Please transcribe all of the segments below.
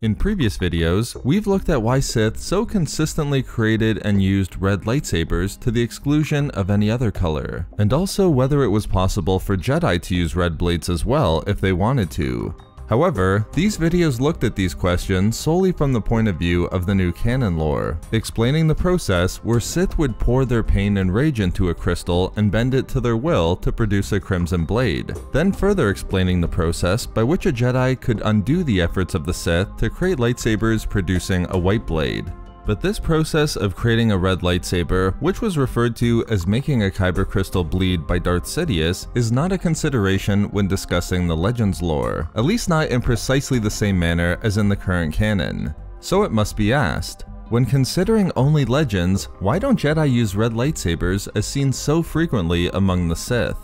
In previous videos, we've looked at why Sith so consistently created and used red lightsabers to the exclusion of any other color, and also whether it was possible for Jedi to use red blades as well if they wanted to. However, these videos looked at these questions solely from the point of view of the new canon lore, explaining the process where Sith would pour their pain and rage into a crystal and bend it to their will to produce a crimson blade, then further explaining the process by which a Jedi could undo the efforts of the Sith to create lightsabers producing a white blade. But this process of creating a red lightsaber, which was referred to as making a kyber crystal bleed by Darth Sidious, is not a consideration when discussing the Legends lore, at least not in precisely the same manner as in the current canon. So it must be asked, when considering only Legends, why don't Jedi use red lightsabers as seen so frequently among the Sith?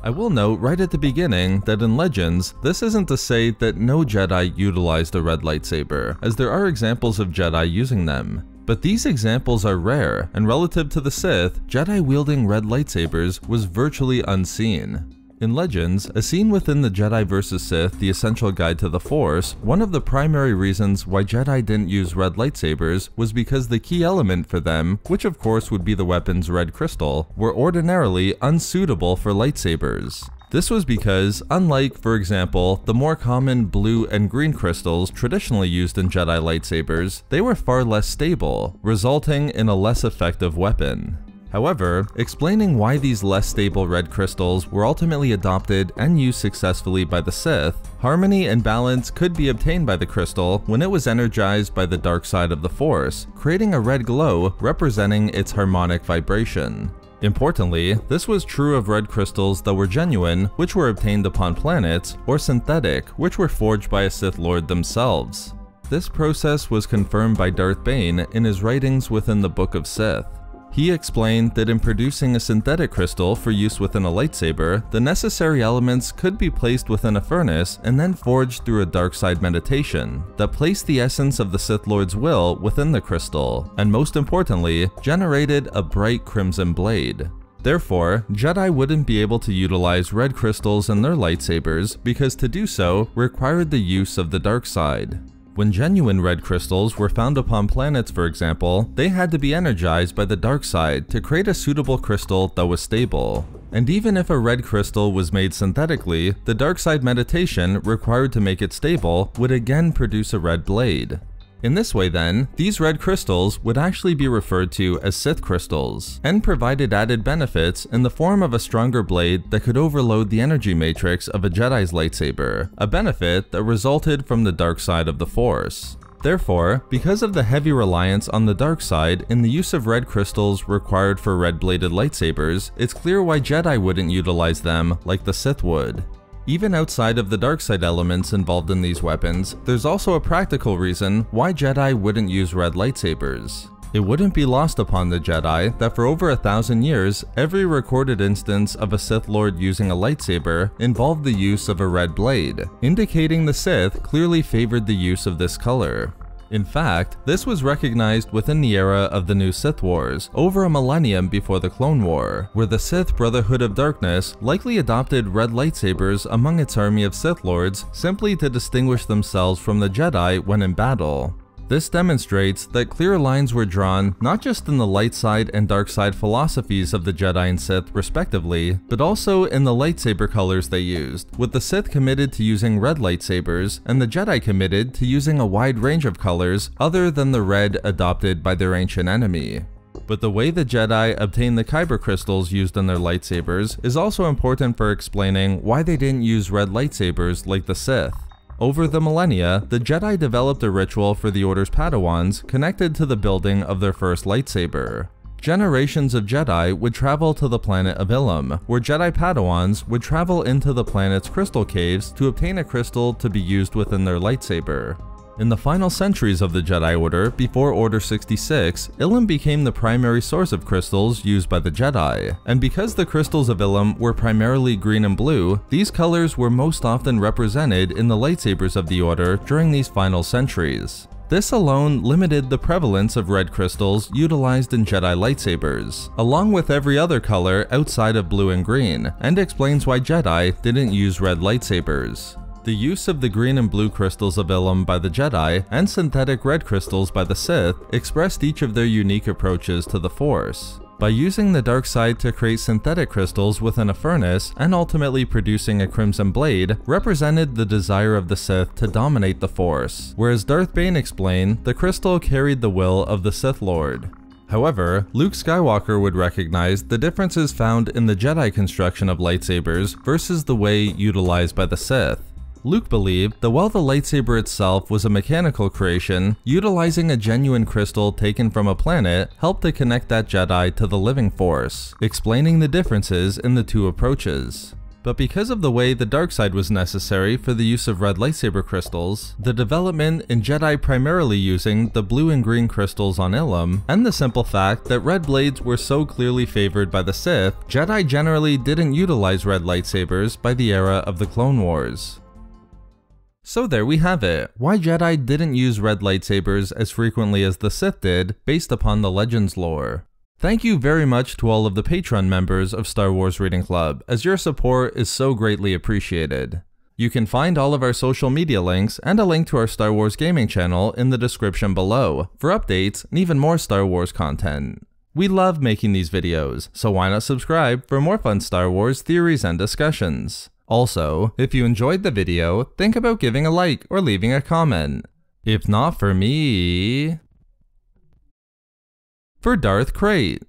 I will note right at the beginning that in Legends, this isn't to say that no Jedi utilized a red lightsaber, as there are examples of Jedi using them. But these examples are rare, and relative to the Sith, Jedi wielding red lightsabers was virtually unseen. In Legends, a scene within the Jedi vs. Sith, The Essential Guide to the Force, one of the primary reasons why Jedi didn't use red lightsabers was because the key element for them, which of course would be the weapon's red crystal, were ordinarily unsuitable for lightsabers. This was because, unlike, for example, the more common blue and green crystals traditionally used in Jedi lightsabers, they were far less stable, resulting in a less effective weapon. However, explaining why these less stable red crystals were ultimately adopted and used successfully by the Sith, harmony and balance could be obtained by the crystal when it was energized by the dark side of the Force, creating a red glow representing its harmonic vibration. Importantly, this was true of red crystals that were genuine, which were obtained upon planets, or synthetic, which were forged by a Sith Lord themselves. This process was confirmed by Darth Bane in his writings within the Book of Sith. He explained that in producing a synthetic crystal for use within a lightsaber, the necessary elements could be placed within a furnace and then forged through a dark side meditation that placed the essence of the Sith Lord's will within the crystal, and most importantly, generated a bright crimson blade. Therefore, Jedi wouldn't be able to utilize red crystals in their lightsabers because to do so required the use of the dark side. When genuine red crystals were found upon planets, for example, they had to be energized by the dark side to create a suitable crystal that was stable. And even if a red crystal was made synthetically, the dark side meditation required to make it stable would again produce a red blade. In this way then, these red crystals would actually be referred to as Sith crystals, and provided added benefits in the form of a stronger blade that could overload the energy matrix of a Jedi's lightsaber, a benefit that resulted from the dark side of the Force. Therefore, because of the heavy reliance on the dark side in the use of red crystals required for red-bladed lightsabers, it's clear why Jedi wouldn't utilize them like the Sith would. Even outside of the dark side elements involved in these weapons, there's also a practical reason why Jedi wouldn't use red lightsabers. It wouldn't be lost upon the Jedi that for over 1,000 years, every recorded instance of a Sith Lord using a lightsaber involved the use of a red blade, indicating the Sith clearly favored the use of this color. In fact, this was recognized within the era of the new Sith Wars, over a millennium before the Clone War, where the Sith Brotherhood of Darkness likely adopted red lightsabers among its army of Sith Lords simply to distinguish themselves from the Jedi when in battle. This demonstrates that clear lines were drawn not just in the light side and dark side philosophies of the Jedi and Sith respectively, but also in the lightsaber colors they used, with the Sith committed to using red lightsabers and the Jedi committed to using a wide range of colors other than the red adopted by their ancient enemy. But the way the Jedi obtained the kyber crystals used in their lightsabers is also important for explaining why they didn't use red lightsabers like the Sith. Over the millennia, the Jedi developed a ritual for the Order's Padawans connected to the building of their first lightsaber. Generations of Jedi would travel to the planet of Ilum, where Jedi Padawans would travel into the planet's crystal caves to obtain a crystal to be used within their lightsaber. In the final centuries of the Jedi Order, before Order 66, Ilum became the primary source of crystals used by the Jedi, and because the crystals of Ilum were primarily green and blue, these colors were most often represented in the lightsabers of the Order during these final centuries. This alone limited the prevalence of red crystals utilized in Jedi lightsabers, along with every other color outside of blue and green, and explains why Jedi didn't use red lightsabers. The use of the green and blue crystals of Ilum by the Jedi and synthetic red crystals by the Sith expressed each of their unique approaches to the Force. By using the dark side to create synthetic crystals within a furnace and ultimately producing a crimson blade represented the desire of the Sith to dominate the Force, whereas Darth Bane explained the crystal carried the will of the Sith Lord. However, Luke Skywalker would recognize the differences found in the Jedi construction of lightsabers versus the way utilized by the Sith. Luke believed that while the lightsaber itself was a mechanical creation, utilizing a genuine crystal taken from a planet helped to connect that Jedi to the living Force, explaining the differences in the two approaches. But because of the way the dark side was necessary for the use of red lightsaber crystals, the development in Jedi primarily using the blue and green crystals on Ilum, and the simple fact that red blades were so clearly favored by the Sith, Jedi generally didn't utilize red lightsabers by the era of the Clone Wars. So there we have it, why Jedi didn't use red lightsabers as frequently as the Sith did based upon the Legends lore. Thank you very much to all of the Patreon members of Star Wars Reading Club, as your support is so greatly appreciated. You can find all of our social media links and a link to our Star Wars gaming channel in the description below for updates and even more Star Wars content. We love making these videos, so why not subscribe for more fun Star Wars theories and discussions. Also, if you enjoyed the video, think about giving a like or leaving a comment. If not for me... For Darth Crate.